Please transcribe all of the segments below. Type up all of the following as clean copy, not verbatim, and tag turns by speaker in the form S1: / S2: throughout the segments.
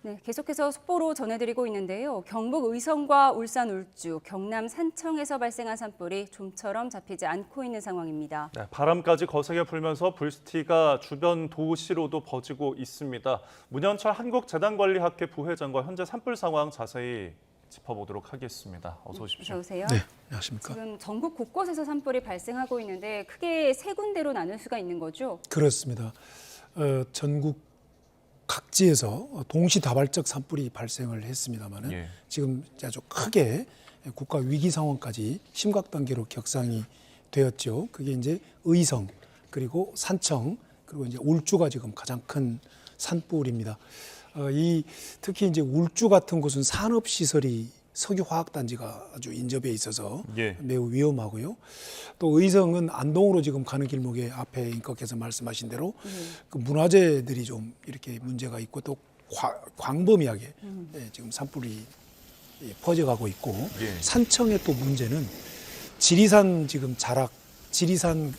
S1: 네, 계속해서 속보로 전해드리고 있는데요. 경북 의성과 울산 울주, 경남 산청에서 발생한 산불이 좀처럼 잡히지 않고 있는 상황입니다.
S2: 네, 바람까지 거세게 불면서 불씨가 주변 도시로도 퍼지고 있습니다. 문현철 한국재단관리학회 부회장과 현재 산불 상황 자세히 짚어보도록 하겠습니다. 어서 오십시오.
S1: 어서 오세요.
S3: 네, 안녕하십니까.
S1: 지금 전국 곳곳에서 산불이 발생하고 있는데 크게 세 군데로 나눌 수가 있는 거죠?
S3: 그렇습니다. 전국 각지에서 동시다발적 산불이 발생을 했습니다만은
S2: 예.
S3: 지금 아주 크게 국가 위기 상황까지 심각 단계로 격상이 되었죠. 그게 이제 의성 그리고 산청 그리고 이제 울주가 지금 가장 큰 산불입니다. 특히 이제 울주 같은 곳은 산업 시설이 석유화학단지가 아주 인접해 있어서
S2: 예.
S3: 매우 위험하고요. 또 의성은 안동으로 지금 가는 길목에 앞에 인커께서 말씀하신 대로 그 문화재들이 좀 이렇게 문제가 있고 또 광범위하게 지금 산불이 퍼져가고 있고
S2: 예.
S3: 산청의 또 문제는 지리산 지금 자락, 지리산의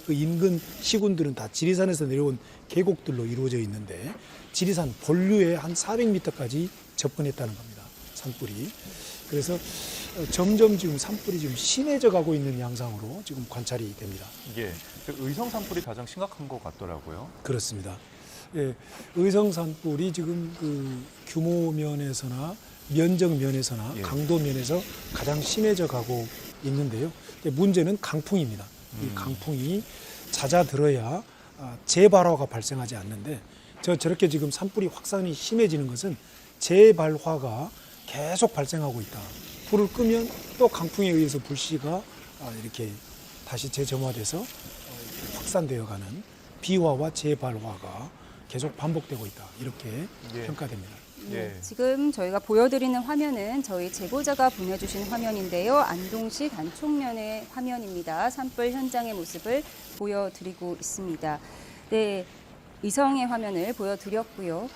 S3: 그 인근 시군들은 다 지리산에서 내려온 계곡들로 이루어져 있는데 지리산 본류에 한 400m까지 접근했다는 겁니다. 산불이. 그래서 점점 지금 산불이 지금 심해져 가고 있는 양상으로 지금 관찰이 됩니다.
S2: 예, 그 의성 산불이 가장 심각한 것 같더라고요.
S3: 그렇습니다. 예, 의성 산불이 지금 그 규모 면에서나 면적 면에서나
S2: 예.
S3: 강도 면에서 가장 심해져 가고 있는데요. 문제는 강풍입니다. 이 강풍이 잦아들어야 재발화가 발생하지 않는데 저렇게 지금 산불이 확산이 심해지는 것은 재발화가 계속 발생하고 있다. 불을 끄면 또 강풍에 의해서 불씨가 이렇게 다시 재점화돼서 확산되어 가는 비화와 재발화가 계속 반복되고 있다. 이렇게
S2: 예.
S3: 평가됩니다.
S2: 예.
S1: 지금 저희가 보여드리는 화면은 저희 제보자가 보내주신 화면인데요. 안동시 단총면의 화면입니다. 산불 현장의 모습을 보여드리고 있습니다. 네, 의성의 화면을 보여드렸고요.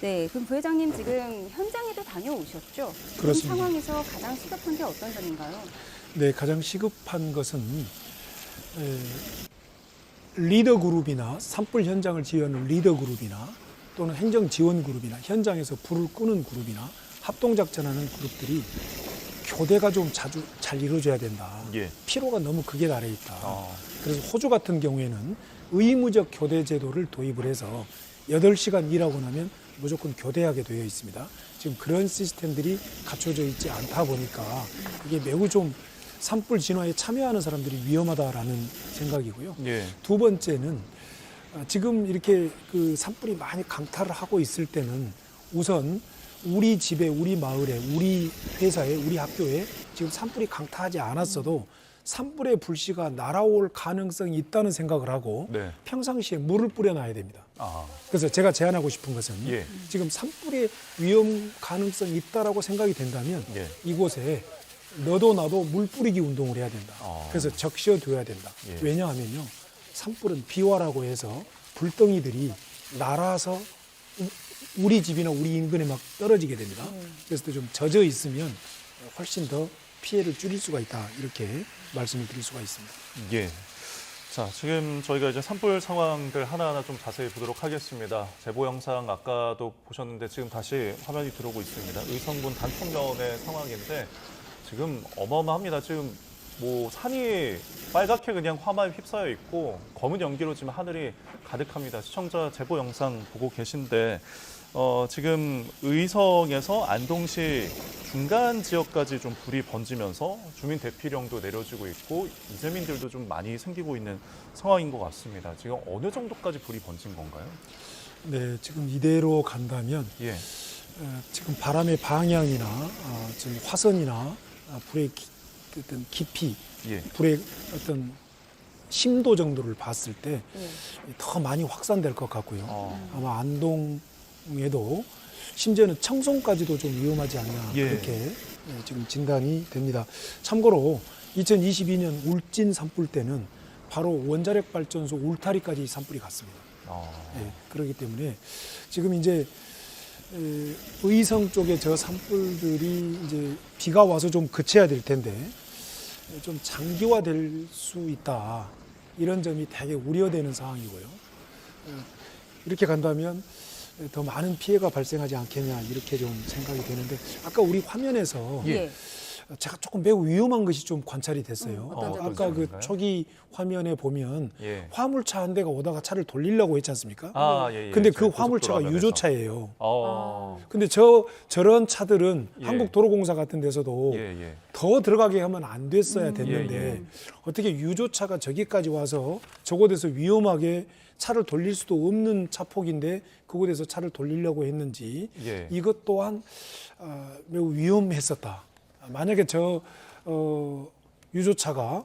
S1: 네, 그럼 부회장님 지금 현장에도 다녀오셨죠?
S3: 그렇습니다.
S1: 그런 상황에서 가장 시급한 게 어떤 점인가요?
S3: 네, 가장 시급한 것은 리더 그룹이나 산불 현장을 지휘하는 리더 그룹이나 또는 행정 지원 그룹이나 현장에서 불을 끄는 그룹이나 합동작전하는 그룹들이 교대가 좀 자주 잘 이루어져야 된다.
S2: 예.
S3: 피로가 너무 극에 달해 있다. 그래서 호주 같은 경우에는 의무적 교대 제도를 도입을 해서 8시간 일하고 나면 무조건 교대하게 되어 있습니다. 지금 그런 시스템들이 갖춰져 있지 않다 보니까 이게 매우 좀 산불 진화에 참여하는 사람들이 위험하다라는 생각이고요.
S2: 예.
S3: 두 번째는 지금 이렇게 그 산불이 많이 강타를 하고 있을 때는 우선 우리 집에, 우리 마을에, 우리 회사에, 우리 학교에 지금 산불이 강타하지 않았어도 산불의 불씨가 날아올 가능성이 있다는 생각을 하고
S2: 네.
S3: 평상시에 물을 뿌려놔야 됩니다.
S2: 아,
S3: 그래서 제가 제안하고 싶은 것은
S2: 예.
S3: 지금 산불의 위험 가능성이 있다라고 생각이 된다면
S2: 예.
S3: 이곳에 너도 나도 물 뿌리기 운동을 해야 된다. 그래서 적셔둬야 된다.
S2: 예.
S3: 왜냐하면요. 산불은 비화라고 해서 불덩이들이 날아서 우리 집이나 우리 인근에 막 떨어지게 됩니다. 그래서 좀 젖어 있으면 훨씬 더 피해를 줄일 수가 있다. 이렇게 말씀을 드릴 수가 있습니다.
S2: 예. 자, 지금 저희가 이제 산불 상황들 하나하나 좀 자세히 보도록 하겠습니다. 제보 영상 아까도 보셨는데 지금 다시 화면이 들어오고 있습니다. 의성군 단통면의 상황인데 지금 어마어마합니다. 지금 뭐 산이 빨갛게 그냥 화마에 휩싸여 있고 검은 연기로 지금 하늘이 가득합니다. 시청자 제보 영상 보고 계신데 지금 의성에서 안동시 중간 지역까지 좀 불이 번지면서 주민 대피령도 내려지고 있고 이재민들도 좀 많이 생기고 있는 상황인 것 같습니다. 지금 어느 정도까지 불이 번진 건가요?
S3: 네, 지금 이대로 간다면
S2: 예.
S3: 지금 바람의 방향이나 지금 화선이나 불의 어떤 깊이,
S2: 예.
S3: 불의 어떤 심도 정도를 봤을 때 더 많이 확산될 것 같고요. 아마 안동에도 심지어는 청송까지도 좀 위험하지 않나
S2: 예.
S3: 그렇게 지금 진단이 됩니다. 참고로 2022년 울진 산불 때는 바로 원자력 발전소 울타리까지 산불이 갔습니다. 예, 그렇기 때문에 지금 이제 의성 쪽에 저 산불들이 이제 비가 와서 좀 그쳐야 될 텐데 좀 장기화될 수 있다. 이런 점이 되게 우려되는 상황이고요. 이렇게 간다면 더 많은 피해가 발생하지 않겠냐 이렇게 좀 생각이 되는데 아까 우리 화면에서
S1: 예.
S3: 제가 조금 매우 위험한 것이 좀 관찰이 됐어요.
S1: 어떤 점이
S3: 아까 그
S2: 있을까요?
S3: 초기 화면에 보면
S2: 예.
S3: 화물차 한 대가 오다가 차를 돌리려고 했지 않습니까?
S2: 아, 예, 예.
S3: 근데 그
S2: 고속도로
S3: 화물차가
S2: 화면에서.
S3: 유조차예요.
S2: 어.
S3: 근데 저런 차들은
S2: 예.
S3: 한국도로공사 같은 데서도
S2: 예, 예.
S3: 더 들어가게 하면 안 됐어야 됐는데
S2: 예, 예.
S3: 어떻게 유조차가 저기까지 와서 저곳에서 위험하게 차를 돌릴 수도 없는 차폭인데 그곳에서 차를 돌리려고 했는지
S2: 예.
S3: 이것 또한 매우 위험했었다. 만약에 유조차가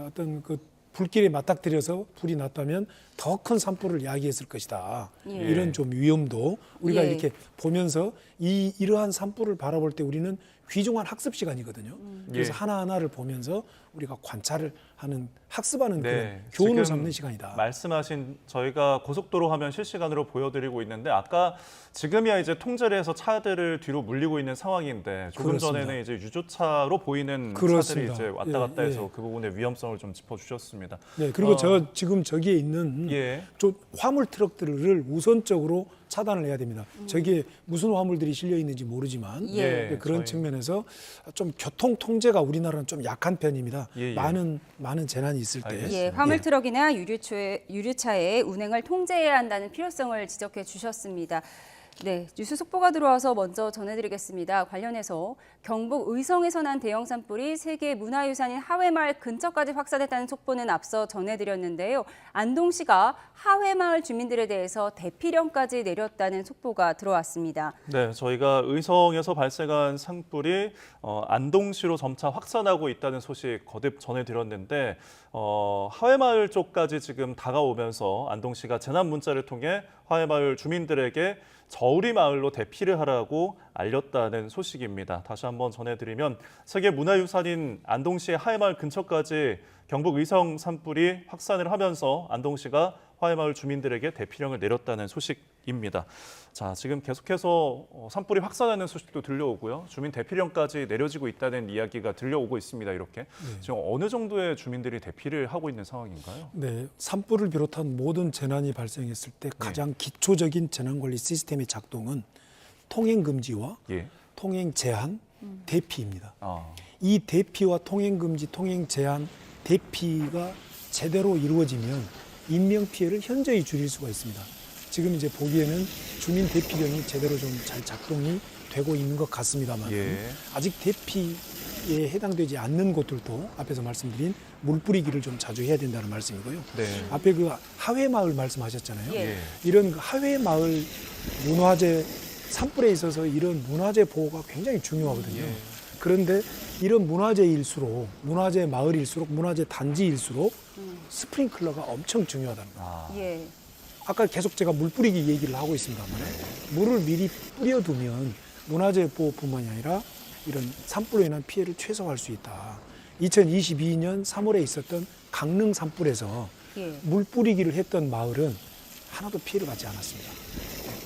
S3: 어떤 그 불길에 맞닥뜨려서 불이 났다면 더 큰 산불을 야기했을 것이다.
S1: 예.
S3: 이런 좀 위험도 우리가
S1: 예.
S3: 이렇게 보면서 이러한 산불을 바라볼 때 우리는 귀중한 학습 시간이거든요. 그래서
S2: 예.
S3: 하나하나를 보면서 우리가 관찰을 하는 학습하는
S2: 네,
S3: 그런 교훈을
S2: 지금
S3: 삼는 시간이다.
S2: 말씀하신 저희가 고속도로 화면 실시간으로 보여드리고 있는데 아까 지금이야 이제 통제를 해서 차들을 뒤로 물리고 있는 상황인데 조금
S3: 그렇습니다.
S2: 전에는 이제 유조차로 보이는
S3: 그렇습니다.
S2: 차들이 이제 왔다
S3: 예,
S2: 갔다 해서
S3: 예.
S2: 그 부분의 위험성을 좀 짚어주셨습니다.
S3: 네, 그리고
S2: 어.
S3: 지금 저기에 있는
S2: 예.
S3: 좀 화물 트럭들을 우선적으로 차단을 해야 됩니다. 저기에 무슨 화물들이 실려 있는지 모르지만
S1: 예.
S3: 네, 그런
S2: 저희-
S3: 측면에서 좀 교통 통제가 우리나라는 좀 약한 편입니다.
S2: 예, 예.
S3: 많은 재난이 있을 때.
S2: 알겠습니다.
S1: 예, 화물 트럭이나 유류차의 운행을 통제해야 한다는 필요성을 지적해 주셨습니다. 네, 뉴스 속보가 들어와서 먼저 전해드리겠습니다. 관련해서 경북 의성에서 난 대형 산불이 세계 문화유산인 하회마을 근처까지 확산했다는 속보는 앞서 전해드렸는데요. 안동시가 하회마을 주민들에 대해서 대피령까지 내렸다는 속보가 들어왔습니다.
S2: 네, 저희가 의성에서 발생한 산불이 안동시로 점차 확산하고 있다는 소식 거듭 전해드렸는데 하회마을 쪽까지 지금 다가오면서 안동시가 재난 문자를 통해 하회마을 주민들에게 저우리 마을로 대피를 하라고 알렸다는 소식입니다. 다시 한번 전해드리면 세계 문화유산인 안동시의 하회마을 근처까지 경북 의성 산불이 확산을 하면서 안동시가 하회마을 주민들에게 대피령을 내렸다는 소식입니다. 자, 지금 계속해서 산불이 확산하는 소식도 들려오고요. 주민 대피령까지 내려지고 있다는 이야기가 들려오고 있습니다. 이렇게 지금 어느 정도의 주민들이 대피를 하고 있는 상황인가요?
S3: 네, 산불을 비롯한 모든 재난이 발생했을 때 가장 기초적인 재난관리 시스템의 작동은 통행 금지와
S2: 예.
S3: 통행 제한, 대피입니다.
S2: 아,
S3: 이 대피와 통행 금지, 통행 제한, 대피가 제대로 이루어지면 인명 피해를 현저히 줄일 수가 있습니다. 지금 이제 보기에는 주민 대피령이 제대로 좀 잘 작동이 되고 있는 것 같습니다만
S2: 예.
S3: 아직 대피에 해당되지 않는 곳들도 앞에서 말씀드린 물 뿌리기를 좀 자주 해야 된다는 말씀이고요.
S2: 네.
S3: 앞에 그 하회마을 말씀하셨잖아요.
S1: 예.
S2: 예.
S3: 이런 그 하회마을 문화재 산불에 있어서 이런 문화재 보호가 굉장히 중요하거든요.
S2: 예.
S3: 그런데 이런 문화재 마을일수록 문화재 단지일수록 스프링클러가 엄청 중요하다는 거예요.
S2: 아,
S1: 예.
S3: 아까 계속 제가 물 뿌리기 얘기를 하고 있습니다만 물을 미리 뿌려두면 문화재 보호뿐만이 아니라 이런 산불로 인한 피해를 최소화할 수 있다. 2022년 3월에 있었던 강릉 산불에서
S1: 예.
S3: 물 뿌리기를 했던 마을은 하나도 피해를 받지 않았습니다.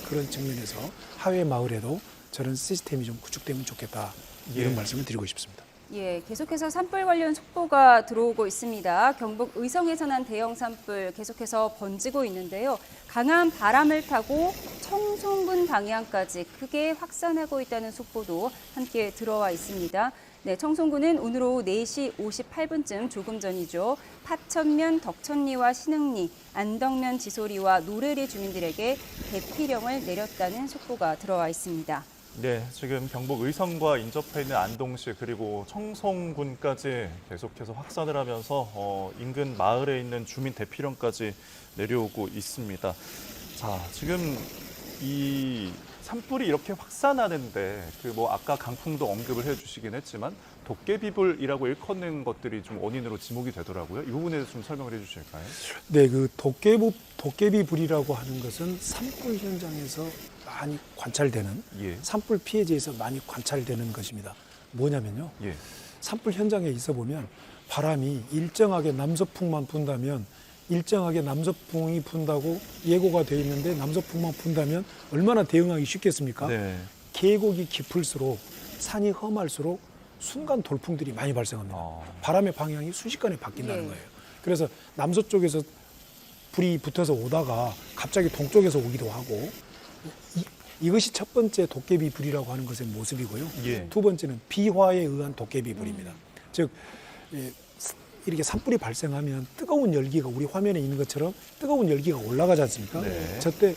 S3: 그런 측면에서 하회 마을에도 저런 시스템이 좀 구축되면 좋겠다. 이런
S2: 예.
S3: 말씀을 드리고 싶습니다.
S1: 예, 계속해서 산불 관련 속보가 들어오고 있습니다. 경북 의성에서 난 대형 산불 계속해서 번지고 있는데요. 강한 바람을 타고 청송군 방향까지 크게 확산하고 있다는 속보도 함께 들어와 있습니다. 네, 청송군은 오늘 오후 4시 58분쯤 조금 전이죠. 파천면 덕천리와 신흥리, 안덕면 지소리와 노래리 주민들에게 대피령을 내렸다는 속보가 들어와 있습니다.
S2: 네, 지금 경북 의성과 인접해 있는 안동시 그리고 청송군까지 계속해서 확산을 하면서 인근 마을에 있는 주민 대피령까지 내려오고 있습니다. 자, 지금 이 산불이 이렇게 확산하는데 그 뭐 아까 강풍도 언급을 해주시긴 했지만 도깨비불이라고 일컫는 것들이 좀 원인으로 지목이 되더라고요. 이 부분에 대해서 좀 설명을 해주실까요?
S3: 네, 그 도깨비불이라고 하는 것은 산불 현장에서 많이 관찰되는
S2: 예,
S3: 산불 피해지에서 많이 관찰되는 것입니다. 뭐냐면요.
S2: 예,
S3: 산불 현장에 있어 보면 바람이 일정하게 남서풍만 분다면 일정하게 남서풍이 분다고 예고가 되어 있는데 남서풍만 분다면 얼마나 대응하기 쉽겠습니까?
S2: 네,
S3: 계곡이 깊을수록 산이 험할수록 순간 돌풍들이 많이 발생합니다. 바람의 방향이 순식간에 바뀐다는
S1: 예.
S3: 거예요. 그래서 남서쪽에서 불이 붙어서 오다가 갑자기 동쪽에서 오기도 하고 이것이 첫 번째 도깨비 불이라고 하는 것의 모습이고요.
S2: 예.
S3: 두 번째는 비화에 의한 도깨비 불입니다. 즉 이렇게 산불이 발생하면 뜨거운 열기가 우리 화면에 있는 것처럼 뜨거운 열기가 올라가지 않습니까?
S2: 네.
S3: 저때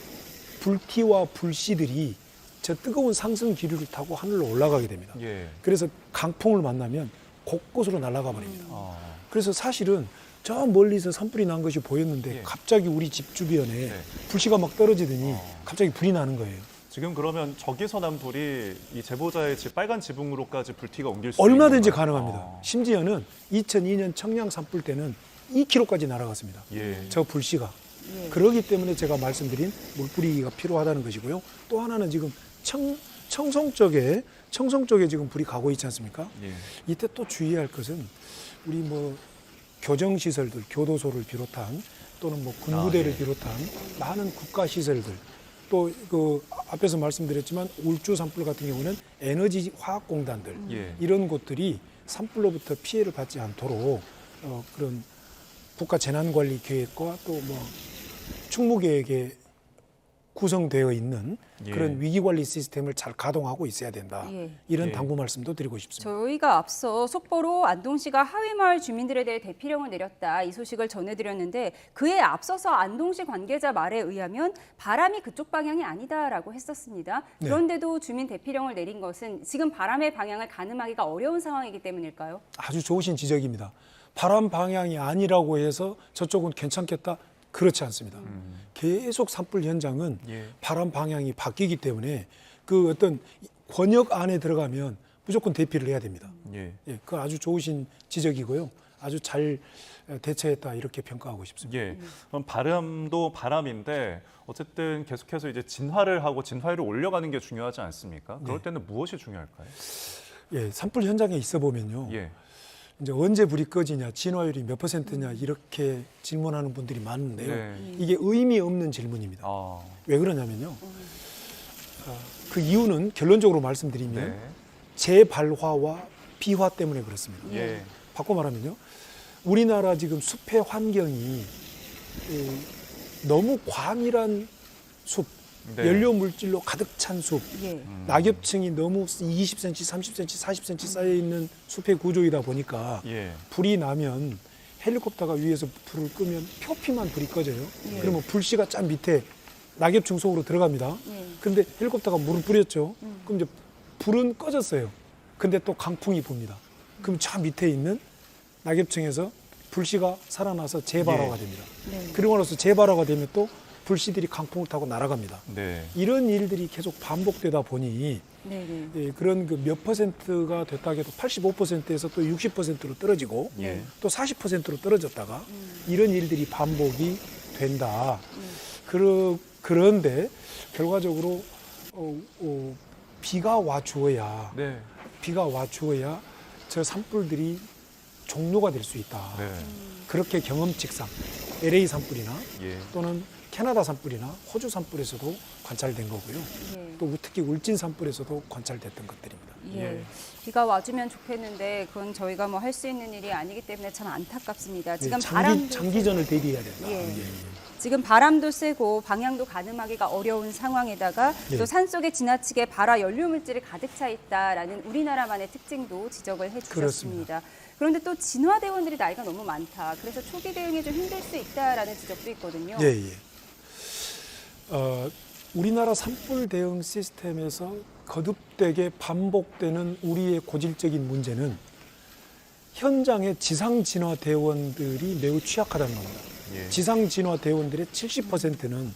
S3: 불티와 불씨들이 저 뜨거운 상승 기류를 타고 하늘로 올라가게 됩니다.
S2: 예.
S3: 그래서 강풍을 만나면 곳곳으로 날아가 버립니다.
S2: 아.
S3: 그래서 사실은 저 멀리서 산불이 난 것이 보였는데
S2: 예.
S3: 갑자기 우리 집 주변에
S2: 네.
S3: 불씨가 막 떨어지더니 갑자기 불이 나는 거예요.
S2: 지금 그러면 저기서 난 불이 이 제보자의 집 빨간 지붕으로까지 불티가 옮길 수
S3: 얼마든지
S2: 있는 건가요?
S3: 가능합니다. 심지어는 2002년 청량 산불 때는 2km까지 날아갔습니다.
S2: 예.
S3: 저 불씨가.
S1: 예.
S3: 그러기 때문에 제가 말씀드린 물 뿌리기가 필요하다는 것이고요. 또 하나는 지금 청송 쪽에 지금 불이 가고 있지 않습니까?
S2: 예.
S3: 이때 또 주의할 것은 우리 뭐 교정시설들, 교도소를 비롯한 또는 뭐 군부대를
S2: 예.
S3: 비롯한 많은 국가시설들 또 그 앞에서 말씀드렸지만 울주 산불 같은 경우는 에너지 화학공단들
S2: 예.
S3: 이런 곳들이 산불로부터 피해를 받지 않도록 그런 국가 재난관리 계획과 또 뭐 충무계획에 구성되어 있는
S2: 예.
S3: 그런 위기관리 시스템을 잘 가동하고 있어야 된다.
S1: 예.
S3: 이런
S2: 예.
S3: 당부 말씀도 드리고 싶습니다.
S1: 저희가 앞서 속보로 안동시가 하회마을 주민들에 대해 대피령을 내렸다 이 소식을 전해드렸는데 그에 앞서서 안동시 관계자 말에 의하면 바람이 그쪽 방향이 아니다라고 했었습니다.
S3: 네.
S1: 그런데도 주민 대피령을 내린 것은 지금 바람의 방향을 가늠하기가 어려운 상황이기 때문일까요?
S3: 아주 좋으신 지적입니다. 바람 방향이 아니라고 해서 저쪽은 괜찮겠다? 그렇지 않습니다. 계속 산불 현장은
S2: 예.
S3: 바람 방향이 바뀌기 때문에 그 어떤 권역 안에 들어가면 무조건 대피를 해야 됩니다.
S2: 예.
S3: 예, 그 아주 좋으신 지적이고요. 아주 잘 대처했다 이렇게 평가하고 싶습니다.
S2: 예. 그럼 바람도 바람인데 어쨌든 계속해서 이제 진화를 하고 진화율을 올려가는 게 중요하지 않습니까? 그럴
S3: 네.
S2: 때는 무엇이 중요할까요?
S3: 예, 산불 현장에 있어 보면요.
S2: 예.
S3: 이제 언제 불이 꺼지냐, 진화율이 몇 %냐 이렇게 질문하는 분들이 많은데요.
S2: 네.
S3: 이게 의미 없는 질문입니다.
S2: 아.
S3: 왜 그러냐면요. 그 이유는 결론적으로 말씀드리면
S2: 네.
S3: 재발화와 비화 때문에 그렇습니다.
S2: 예.
S3: 바꿔 말하면요. 우리나라 지금 숲의 환경이 너무 과밀한 숲,
S2: 네.
S3: 연료 물질로 가득 찬 숲,
S1: 예.
S3: 낙엽층이 너무 20cm, 30cm, 40cm 쌓여 있는 숲의 구조이다 보니까
S2: 예.
S3: 불이 나면 헬리콥터가 위에서 불을 끄면 표피만 불이 꺼져요.
S1: 예.
S3: 그러면 불씨가 짠 밑에 낙엽층 속으로 들어갑니다.
S1: 예.
S3: 근데 헬리콥터가 물을 뿌렸죠. 그럼 이제 불은 꺼졌어요. 근데 또 강풍이 붑니다. 그럼 저 밑에 있는 낙엽층에서 불씨가 살아나서 재발화가
S2: 예.
S3: 됩니다.
S1: 네.
S3: 그리고 나서 재발화가 되면 또 불씨들이 강풍을 타고 날아갑니다.
S2: 네.
S3: 이런 일들이 계속 반복되다 보니
S1: 네네.
S3: 예, 그런 그 몇 %가 됐다 해도 85%에서 또 60%로 떨어지고
S2: 예.
S3: 또 40%로 떨어졌다가 이런 일들이 반복이 된다. 그런데 결과적으로 비가 와 주어야
S2: 네.
S3: 저 산불들이 종료가 될 수 있다.
S2: 네.
S3: 그렇게 경험칙상 LA 산불이나
S2: 예.
S3: 또는 캐나다 산불이나 호주 산불에서도 관찰된 거고요.
S1: 예.
S3: 또 특히 울진 산불에서도 관찰됐던 것들입니다.
S1: 예.
S2: 예.
S1: 비가 와주면 좋겠는데 그건 저희가 뭐 할 수 있는 일이 아니기 때문에 참 안타깝습니다. 지금
S3: 예,
S1: 바람도
S3: 장기전을 대비해야 된다.
S1: 예.
S3: 예, 예.
S1: 지금 바람도 세고 방향도 가늠하기가 어려운 상황에다가
S3: 예.
S1: 또 산속에 지나치게 발화 연료 물질이 가득 차 있다라는 우리나라만의 특징도 지적을 해주셨습니다. 그런데 또 진화대원들이 나이가 너무 많다. 그래서 초기 대응이 좀 힘들 수 있다라는 지적도 있거든요.
S3: 예, 예. 우리나라 산불 대응 시스템에서 거듭되게 반복되는 우리의 고질적인 문제는 현장의 지상진화 대원들이 매우 취약하다는 겁니다.
S2: 예.
S3: 지상진화 대원들의 70%는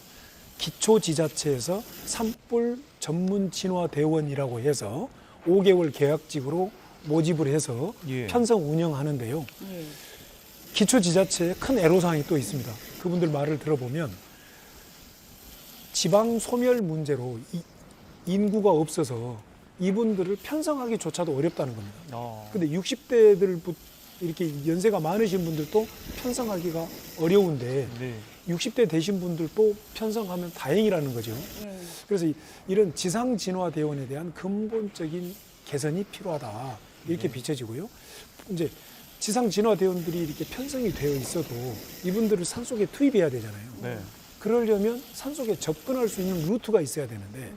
S3: 기초지자체에서 산불 전문 진화 대원이라고 해서 5개월 계약직으로 모집을 해서
S2: 예.
S3: 편성 운영하는데요.
S1: 예.
S3: 기초지자체에 큰 애로사항이 또 있습니다. 그분들 말을 들어보면 지방 소멸 문제로 인구가 없어서 이분들을 편성하기조차도 어렵다는 겁니다. 근데 60대들 이렇게 연세가 많으신 분들도 편성하기가 어려운데
S2: 네.
S3: 60대 되신 분들도 편성하면 다행이라는 거죠.
S1: 예.
S3: 그래서 이런 지상 진화 대원에 대한 근본적인 개선이 필요하다 이렇게 비춰지고요. 이제 지상 진화 대원들이 이렇게 편성이 되어 있어도 이분들을 산속에 투입해야 되잖아요.
S2: 네.
S3: 그러려면 산속에 접근할 수 있는 루트가 있어야 되는데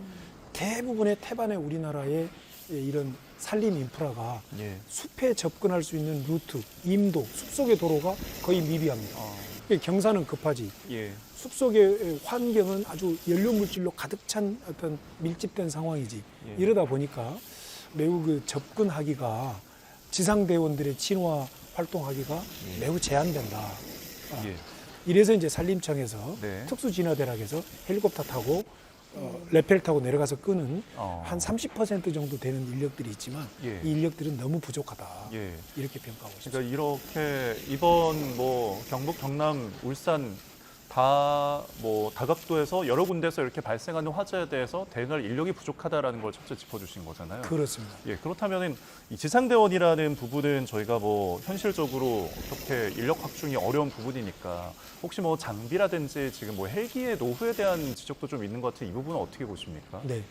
S3: 대부분의 태반의 우리나라의 이런 산림 인프라가
S2: 예.
S3: 숲에 접근할 수 있는 루트, 임도, 숲속의 도로가 거의 미비합니다. 경사는 급하지
S2: 예.
S3: 숲속의 환경은 아주 연료 물질로 가득 찬 어떤 밀집된 상황이지.
S2: 예.
S3: 이러다 보니까 매우 그 접근하기가 지상대원들의 진화 활동하기가
S2: 예.
S3: 매우 제한된다.
S2: 예.
S3: 이래서 이제 산림청에서
S2: 네.
S3: 특수진화대락에서 헬리콥터 타고 레펠 타고 내려가서 끄는 한 30% 정도 되는 인력들이 있지만
S2: 예.
S3: 이 인력들은 너무 부족하다.
S2: 예.
S3: 이렇게 평가하고 있습니다.
S2: 그러니까 이렇게 이번 뭐 경북, 경남, 울산 다 뭐 다각도에서 여러 군데서 이렇게 발생하는 화재에 대해서 대응할 인력이 부족하다라는 걸 첫째 짚어주신 거잖아요.
S3: 그렇습니다.
S2: 예, 그렇다면은 이 지상대원이라는 부분은 저희가 뭐 현실적으로 어떻게 인력 확충이 어려운 부분이니까 혹시 뭐 장비라든지 지금 뭐 헬기의 노후에 대한 지적도 좀 있는 것 같아요. 이 부분은 어떻게 보십니까?
S3: 네.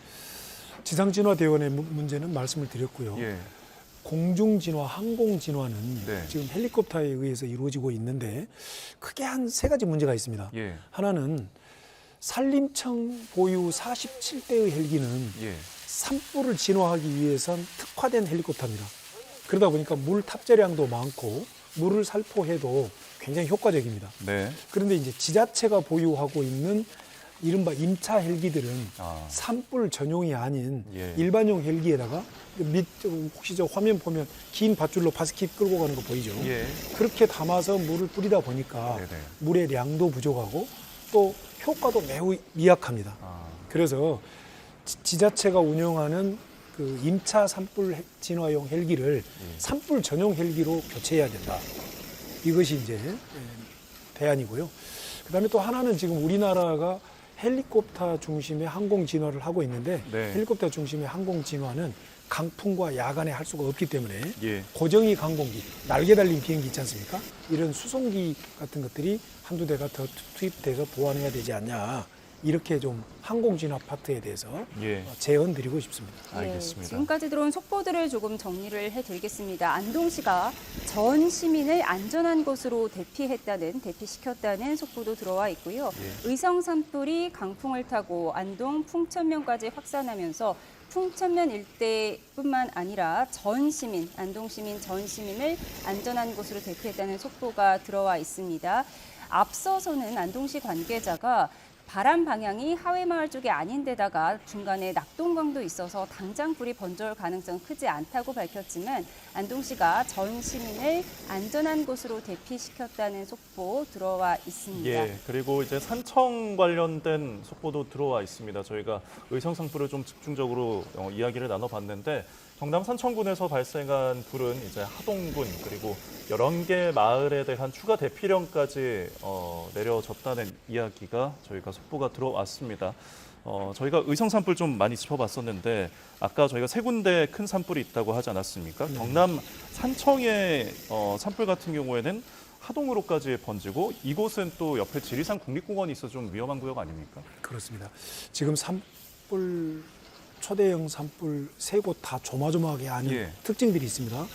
S3: 지상진화대원의 문제는 말씀을 드렸고요.
S2: 예,
S3: 공중진화, 항공진화는
S2: 네.
S3: 지금 헬리콥터에 의해서 이루어지고 있는데 크게 한 세 가지 문제가 있습니다.
S2: 예,
S3: 하나는 산림청 보유 47대의 헬기는
S2: 예,
S3: 산불을 진화하기 위해선 특화된 헬리콥터입니다. 그러다 보니까 물 탑재량도 많고 물을 살포해도 굉장히 효과적입니다.
S2: 네,
S3: 그런데 이제 지자체가 보유하고 있는 이른바 임차 헬기들은
S2: 아,
S3: 산불 전용이 아닌
S2: 예.
S3: 일반용 헬기에다가 혹시 저 화면 보면 긴 밧줄로 바스킷 끌고 가는 거 보이죠?
S2: 예,
S3: 그렇게 담아서 물을 뿌리다 보니까
S2: 네네.
S3: 물의 량도 부족하고 또 효과도 매우 미약합니다.
S2: 아,
S3: 그래서 지자체가 운영하는 그 임차 산불 진화용 헬기를 산불 전용 헬기로 교체해야 된다. 이것이 이제 대안이고요. 그다음에 또 하나는 지금 우리나라가 헬리콥터 중심의 항공 진화를 하고 있는데
S2: 네.
S3: 헬리콥터 중심의 항공 진화는 강풍과 야간에 할 수가 없기 때문에
S2: 예,
S3: 고정익 항공기, 날개 달린 비행기 있지 않습니까? 이런 수송기 같은 것들이 한두 대가 더 투입돼서 보완해야 되지 않냐. 이렇게 좀 항공 진화 파트에 대해서
S2: 예,
S3: 제언 드리고 싶습니다.
S2: 알겠습니다.
S1: 네, 지금까지 들어온 속보들을 조금 정리를 해드리겠습니다. 안동시가 전 시민을 안전한 곳으로 대피시켰다는 속보도 들어와 있고요.
S2: 예.
S1: 의성 산불이 강풍을 타고 안동 풍천면까지 확산하면서 풍천면 일대뿐만 아니라 전 시민, 안동 시민 전 시민을 안전한 곳으로 대피했다는 속보가 들어와 있습니다. 앞서서는 안동시 관계자가 바람 방향이 하회마을 쪽이 아닌데다가 중간에 낙동강도 있어서 당장 불이 번져올 가능성은 크지 않다고 밝혔지만 안동시가 전 시민을 안전한 곳으로 대피시켰다는 속보 들어와 있습니다.
S2: 예, 그리고 이제 산청 관련된 속보도 들어와 있습니다. 저희가 의성 산불을 좀 집중적으로 이야기를 나눠봤는데 경남 산청군에서 발생한 불은 이제 하동군 그리고 11개 마을에 대한 추가 대피령까지 내려졌다는 이야기가 저희가 속보가 들어왔습니다. 저희가 의성 산불 좀 많이 짚어봤었는데 아까 저희가 세 군데 큰 산불이 있다고 하지 않았습니까? 경남 산청의 산불 같은 경우에는 하동으로까지 번지고 이곳은 또 옆에 지리산 국립공원이 있어서 좀 위험한 구역 아닙니까?
S3: 그렇습니다. 지금 초대형 산불 세 곳 다 조마조마하게 하는
S2: 예.
S3: 특징들이 있습니다.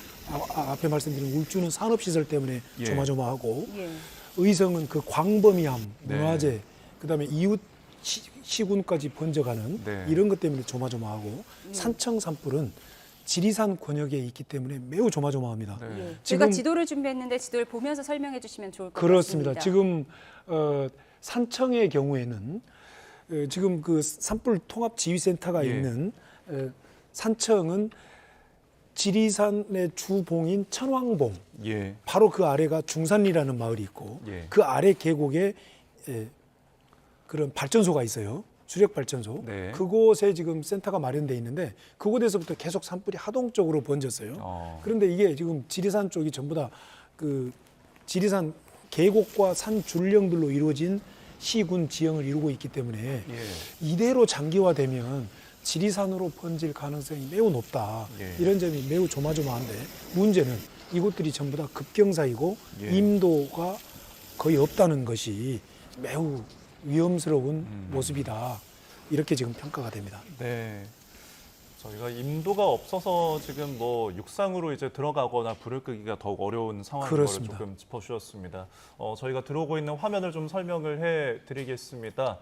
S3: 앞에 말씀드린 울주는 산업시설 때문에
S2: 예.
S3: 조마조마하고
S1: 예.
S3: 의성은 그 광범위함,
S2: 네.
S3: 문화재, 그다음에 이웃 시군까지 번져가는
S2: 네.
S3: 이런 것 때문에 조마조마하고 산청 산불은 지리산 권역에 있기 때문에 매우 조마조마합니다.
S2: 네.
S1: 예.
S3: 지금-
S1: 제가 지도를 준비했는데 지도를 보면서 설명해 주시면 좋을 것
S3: 그렇습니다.
S1: 같습니다.
S3: 지금 산청의 경우에는 지금 그 산불 통합 지휘센터가
S2: 예.
S3: 있는 산청은 지리산의 주봉인 천왕봉
S2: 예,
S3: 바로 그 아래가 중산리라는 마을이 있고
S2: 예.
S3: 그 아래 계곡에 그런 발전소가 있어요. 수력 발전소.
S2: 네.
S3: 그곳에 지금 센터가 마련돼 있는데 그곳에서부터 계속 산불이 하동 쪽으로 번졌어요. 그런데 이게 지금 지리산 쪽이 전부 다 그 지리산 계곡과 산 줄령들로 이루어진 시군 지형을 이루고 있기 때문에
S2: 예.
S3: 이대로 장기화되면 지리산으로 번질 가능성이 매우 높다.
S2: 예.
S3: 이런 점이 매우 조마조마한데 문제는 이곳들이 전부 다 급경사이고
S2: 예.
S3: 임도가 거의 없다는 것이 매우
S2: 음.
S3: 위험스러운 모습이다. 이렇게 지금 평가가 됩니다.
S2: 네. 저희가 인도가 없어서 지금 뭐 육상으로 이제 들어가거나 불을 끄기가 더욱 어려운 상황인 거를
S3: 그렇습니다.
S2: 조금 짚어주셨습니다. 저희가 들어오고 있는 화면을 좀 설명을 해드리겠습니다.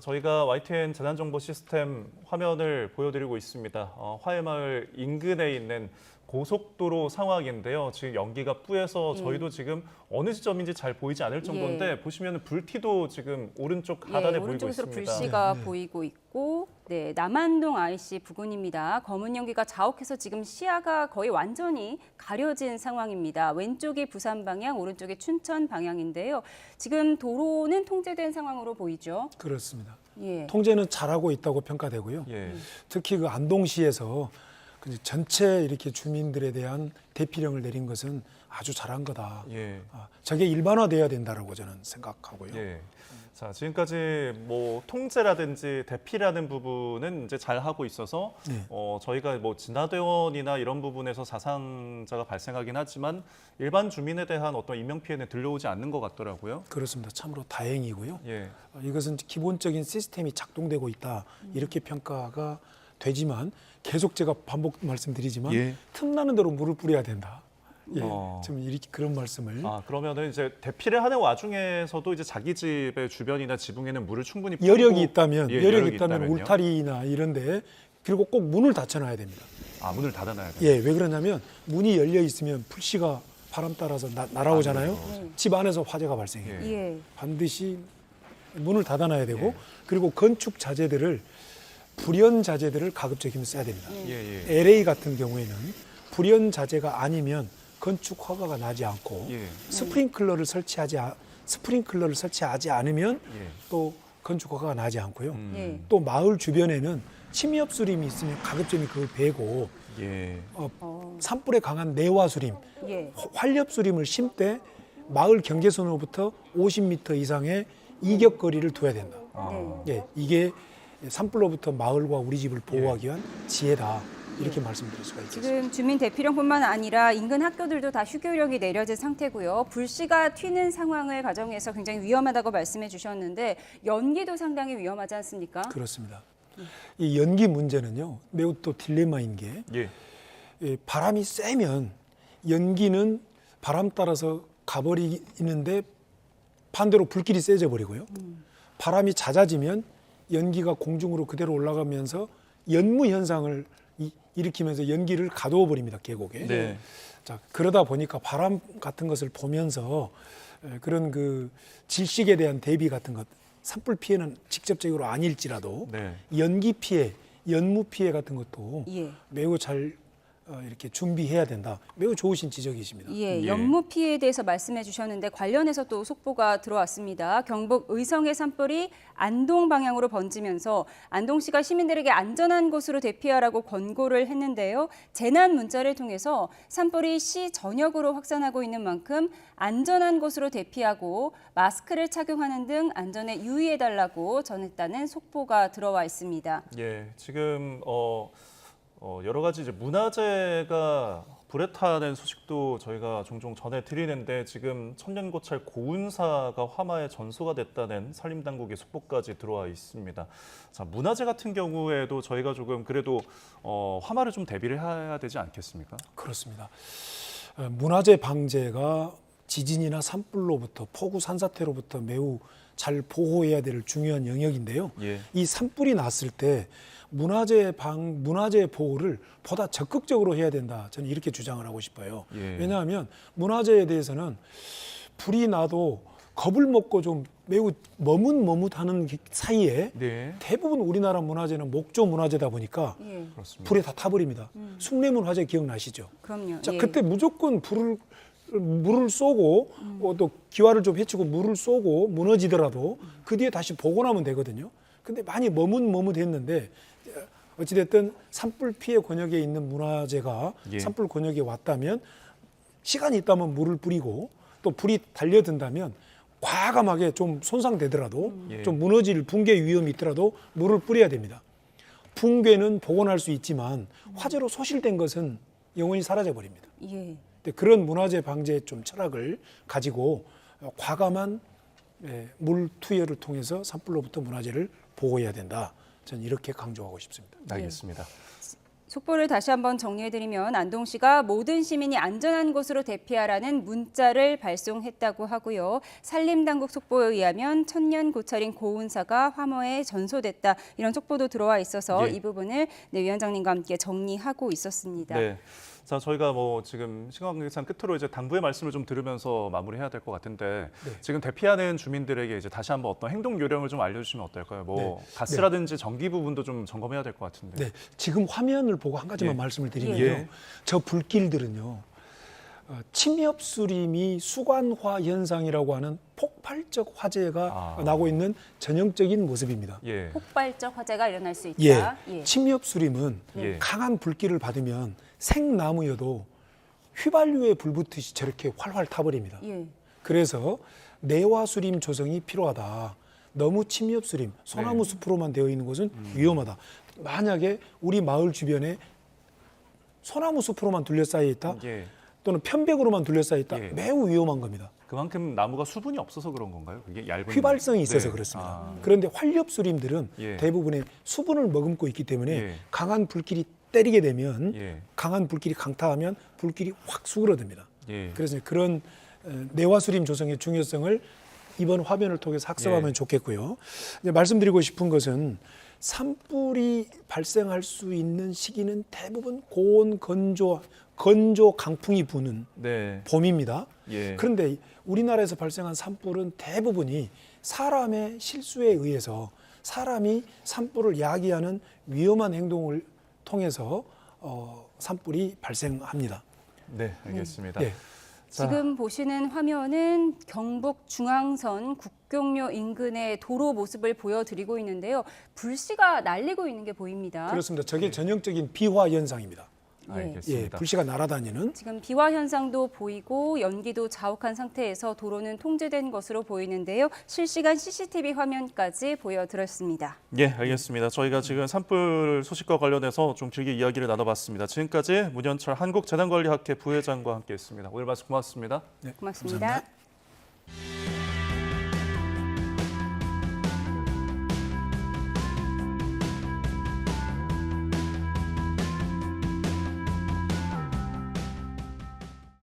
S2: 저희가 YTN 재난정보 시스템 화면을 보여드리고 있습니다. 화해마을 인근에 있는 고속도로 상황인데요. 지금 연기가 뿌해서 저희도 지금 어느 지점인지 잘 보이지 않을 정도인데 보시면 불티도 지금 오른쪽 하단에 보이고
S1: 오른쪽으로
S2: 있습니다.
S1: 불씨가 보이고 있고, 남안동 IC 부근입니다. 검은 연기가 자욱해서 지금 시야가 거의 완전히 가려진 상황입니다. 왼쪽이 부산 방향, 오른쪽이 춘천 방향인데요. 지금 도로는 통제된 상황으로 보이죠.
S3: 그렇습니다.
S1: 예.
S3: 통제는 잘하고 있다고 평가되고요.
S2: 예.
S3: 특히 그 안동시에서 전체 이렇게 주민들에 대한 대피령을 내린 것은 아주 잘한 거다.
S2: 예.
S3: 저게 일반화돼야 된다라고 저는 생각하고요.
S2: 예. 자, 지금까지 뭐 통제라든지 대피라는 부분은 이제 잘 하고 있어서
S3: 네.
S2: 저희가 뭐 진화대원이나 이런 부분에서 사상자가 발생하긴 하지만 일반 주민에 대한 어떤 인명 피해는 들려오지 않는 것 같더라고요.
S3: 그렇습니다. 참으로 다행이고요.
S2: 예.
S3: 이것은 기본적인 시스템이 작동되고 있다. 이렇게 평가가 되지만 계속 제가 반복 말씀드리지만
S2: 예.
S3: 틈나는 대로 물을 뿌려야 된다. 예,
S2: 어.
S3: 좀 이렇게 그런 말씀을.
S2: 그러면은 이제 대피를 하는 와중에서도 이제 자기 집의 주변이나 지붕에는 물을 충분히
S3: 여력이
S2: 뿌리고-
S3: 있다면
S2: 예,
S3: 여력이 있다면
S2: 있다면요?
S3: 울타리나 이런데 그리고 꼭 문을 닫혀놔야 됩니다.
S2: 문을 닫아놔야 돼요.
S3: 예, 왜 그러냐면 문이 열려 있으면 불씨가 바람 따라서 날아오잖아요. 집 안에서 화재가 발생해요.
S2: 예.
S1: 예.
S3: 반드시 문을 닫아놔야 되고
S2: 예.
S3: 그리고 건축 자재들을 불연 자재들을 가급적이면 써야 됩니다.
S2: 예, 예.
S3: LA 같은 경우에는 불연 자재가 아니면 건축 허가가 나지 않고
S2: 예.
S3: 스프링클러를 설치하지 않으면
S2: 예.
S3: 또 건축 허가가 나지 않고요.
S1: 예.
S3: 또 마을 주변에는 침엽수림이 있으면 가급적이 그걸 베고
S2: 예.
S3: 산불에 강한 내화수림,
S1: 예.
S3: 활엽수림을 심되 마을 경계선으로부터 50m 이상의 이격거리를 둬야 된다.
S1: 네.
S3: 예, 이게 산불로부터 마을과 우리 집을 보호하기 위한 지혜다. 이렇게 말씀드릴 수가 있겠습니다.
S1: 지금 주민 대피령뿐만 아니라 인근 학교들도 다 휴교령이 내려진 상태고요. 불씨가 튀는 상황을 가정해서 굉장히 위험하다고 말씀해 주셨는데 연기도 상당히 위험하지 않습니까?
S3: 그렇습니다. 이 연기 문제는요, 매우 또 딜레마인 게
S2: 예.
S3: 바람이 세면 연기는 바람 따라서 가버리는데 반대로 불길이 세져 버리고요. 바람이 잦아지면 연기가 공중으로 그대로 올라가면서 연무 현상을 일으키면서 연기를 가두어 버립니다, 계곡에.
S2: 네.
S3: 자, 그러다 보니까 바람 같은 것을 보면서 그런 그 질식에 대한 대비 같은 것, 산불 피해는 직접적으로 아닐지라도
S2: 네.
S3: 연기 피해, 연무 피해 같은 것도
S1: 예.
S3: 매우 잘 이렇게 준비해야 된다. 매우 좋으신 지적이십니다.
S1: 예,
S2: 예.
S1: 연무 피해에 대해서 말씀해 주셨는데 관련해서 또 속보가 들어왔습니다. 경북 의성의 산불이 안동 방향으로 번지면서 안동시가 시민들에게 안전한 곳으로 대피하라고 권고를 했는데요. 재난 문자를 통해서 산불이 시 전역으로 확산하고 있는 만큼 안전한 곳으로 대피하고 마스크를 착용하는 등 안전에 유의해달라고 전했다는 속보가 들어와 있습니다.
S2: 예. 지금 여러 가지 이제 문화재가 불에 타는 소식도 저희가 종종 전해드리는데 지금 천년고찰 고운사가 화마에 전소가 됐다는 산림당국의 속보까지 들어와 있습니다. 자, 문화재 같은 경우에도 저희가 조금 그래도 화마를 좀 대비를 해야 되지 않겠습니까?
S3: 그렇습니다. 문화재 방제가 지진이나 산불로부터 폭우 산사태로부터 매우 잘 보호해야 될 중요한 영역인데요.
S2: 예.
S3: 이 산불이 났을 때 문화재 보호를 보다 적극적으로 해야 된다. 저는 이렇게 주장을 하고 싶어요.
S2: 예.
S3: 왜냐하면 문화재에 대해서는 불이 나도 겁을 먹고 좀 매우 머뭇머뭇하는 사이에
S2: 네.
S3: 대부분 우리나라 문화재는 목조 문화재다 보니까
S1: 예,
S2: 그렇습니다.
S3: 불에 다 타버립니다. 숭례문 화재 기억나시죠?
S1: 그럼요.
S3: 자,
S1: 예.
S3: 그때 무조건 물을 쏘고 또 기와를 좀 해치고 물을 쏘고 무너지더라도 그 뒤에 다시 복원하면 되거든요. 근데 많이 머뭇머뭇했는데 어찌됐든 산불 피해 권역에 있는 문화재가
S2: 예.
S3: 산불 권역에 왔다면 시간이 있다면 물을 뿌리고 또 불이 달려든다면 과감하게 좀 손상되더라도
S2: 예.
S3: 좀 무너질 붕괴 위험이 있더라도 물을 뿌려야 됩니다. 붕괴는 복원할 수 있지만 화재로 소실된 것은 영원히 사라져 버립니다.
S1: 예.
S3: 그런 문화재 방제 좀 철학을 가지고 과감한 물 투여를 통해서 산불로부터 문화재를 보호해야 된다. 저는 이렇게 강조하고 싶습니다.
S2: 알겠습니다.
S1: 속보를 다시 한번 정리해드리면 안동시가 모든 시민이 안전한 곳으로 대피하라는 문자를 발송했다고 하고요. 산림당국 속보에 의하면 천년 고찰인 고운사가 화모에 전소됐다. 이런 속보도 들어와 있어서
S2: 예.
S1: 이 부분을 위원장님과 함께 정리하고 있었습니다.
S2: 네. 자, 저희가 뭐 지금 시간 관계상 끝으로 이제 당부의 말씀을 좀 들으면서 마무리해야 될 것 같은데 지금 대피하는 주민들에게 이제 다시 한번 어떤 행동 요령을 좀 알려주시면 어떨까요? 뭐 가스라든지 전기 부분도 좀 점검해야 될 것 같은데.
S3: 네, 지금 화면을 보고 한 가지만
S2: 예.
S3: 말씀을 드리면요.
S2: 예.
S3: 저 불길들은요. 침엽 수림이 수관화 현상이라고 하는 폭발적 화재가 나고 있는 전형적인 모습입니다.
S2: 예.
S1: 폭발적 화재가 일어날 수
S3: 예,
S1: 있다.
S3: 침엽 수림은
S2: 예.
S3: 강한 불길을 받으면 생나무여도 휘발유에 불 붙듯이 저렇게 활활 타버립니다.
S1: 예.
S3: 그래서 내화 수림 조성이 필요하다. 너무 침엽 수림, 소나무 숲으로만 되어 있는 곳은 위험하다. 만약에 우리 마을 주변에 소나무 숲으로만 둘러싸여 있다,
S2: 예.
S3: 또는 편백으로만 둘러싸여 있다,
S2: 예.
S3: 매우 위험한 겁니다.
S2: 그만큼 나무가 수분이 없어서 그런 건가요? 그게 얇은
S3: 휘발성이 있어서
S2: 네.
S3: 그렇습니다.
S2: 아.
S3: 그런데 활렵 수림들은
S2: 예.
S3: 대부분의 수분을 머금고 있기 때문에
S2: 예.
S3: 강한 불길이 때리게 되면
S2: 예.
S3: 강한 불길이 강타하면 불길이 확 수그러듭니다.
S2: 예.
S3: 그래서 그런 내화 수림 조성의 중요성을 이번 화면을 통해서 학습하면
S2: 예.
S3: 좋겠고요. 이제 말씀드리고 싶은 것은 산불이 발생할 수 있는 시기는 대부분 고온 건조 강풍이 부는
S2: 네.
S3: 봄입니다.
S2: 예.
S3: 그런데 우리나라에서 발생한 산불은 대부분이 사람의 실수에 의해서 사람이 산불을 야기하는 위험한 행동을 통해서 산불이 발생합니다.
S2: 네, 알겠습니다.
S3: 네.
S2: 자,
S1: 지금 보시는 화면은 경북 중앙선 국경로 인근의 도로 모습을 보여드리고 있는데요. 불씨가 날리고 있는 게 보입니다.
S3: 그렇습니다. 저게 전형적인 비화 현상입니다.
S1: 예.
S3: 예,
S2: 알겠습니다.
S3: 불씨가 날아다니는.
S1: 지금 비화 현상도 보이고 연기도 자욱한 상태에서 도로는 통제된 것으로 보이는데요. 실시간 CCTV 화면까지 보여드렸습니다.
S2: 예, 알겠습니다. 저희가 지금 산불 소식과 관련해서 좀 길게 이야기를 나눠봤습니다. 지금까지 문현철 한국재난관리학회 부회장과 함께했습니다. 오늘 말씀 고맙습니다.
S3: 네,
S1: 고맙습니다.
S3: 감사합니다.